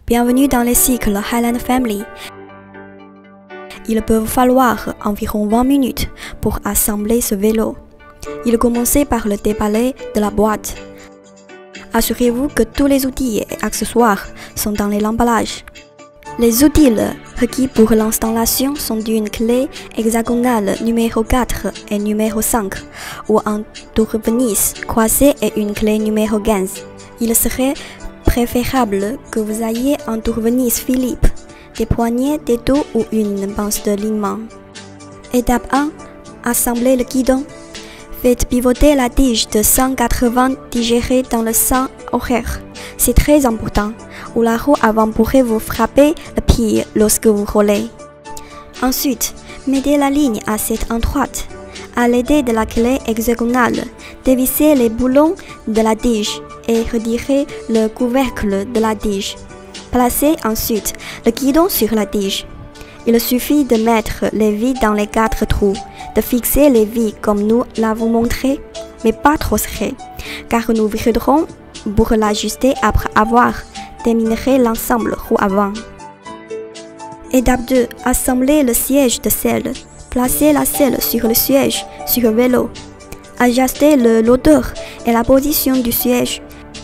Bienvenue dans le cycle Highland Family. Il peut vous falloir environ 20 minutes pour assembler ce vélo. Il commence par le déballer de la boîte. Assurez-vous que tous les outils et accessoires sont dans l'emballage. Les outils requis pour l'installation sont d'une clé hexagonale numéro 4 et numéro 5 ou un tournevis croisé et une clé numéro 15. Il serait préférable que vous ayez un tournevis Philippe, des poignées, des dos ou une pince de linement. Étape 1. Assembler le guidon. Faites pivoter la tige de 180 degrés dans le sens horaire. C'est très important, ou la roue avant pourrait vous frapper le pied lorsque vous roulez. Ensuite, mettez la ligne à cet endroit. À l'aide de la clé hexagonale, dévissez les boulons de la tige et retirez le couvercle de la tige. Placez ensuite le guidon sur la tige. Il suffit de mettre les vis dans les 4 trous, de fixer les vis comme nous l'avons montré, mais pas trop serré, car nous viendrons pour l'ajuster après avoir terminé l'ensemble roue avant. Étape 2. Assembler le siège de selle. Placez la selle sur le siège sur le vélo. Ajustez l'odeur et la position du siège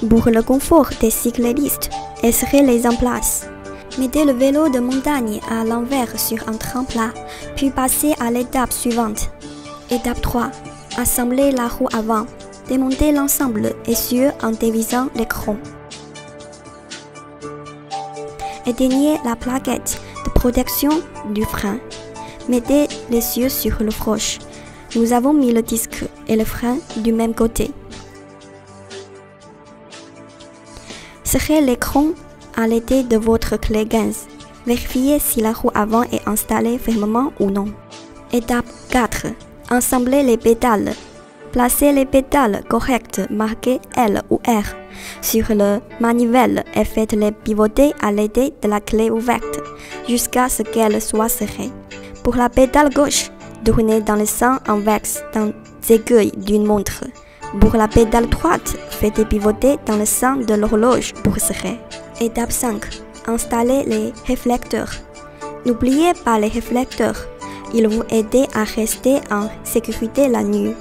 pour le confort des cyclistes et serrez-les en place. Mettez le vélo de montagne à l'envers sur un tremplin, puis passez à l'étape suivante. Étape 3. Assembler la roue avant. Démontez l'ensemble essieu en dévissant l'écran. Éteignez la plaquette de protection du frein. Mettez l'essieu sur le froche. Nous avons mis le disque et le frein du même côté. Serrez l'écran à l'aide de votre clé 15. Vérifiez si la roue avant est installée fermement ou non. Étape 4. Assembler les pédales. Placez les pédales correctes marquées L ou R sur le manivelle et faites-les pivoter à l'aide de la clé ouverte jusqu'à ce qu'elles soient serrées. Pour la pédale gauche, tournez dans le sens inverse dans l'aiguille d'une montre. Pour la pédale droite, faites pivoter dans le sens de l'horloge pour serrer. Étape 5. Installez les réflecteurs. N'oubliez pas les réflecteurs. Ils vous aident à rester en sécurité la nuit.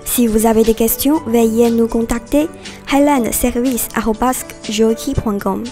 Si vous avez des questions, veuillez nous contacter highlandservice@joiki.com.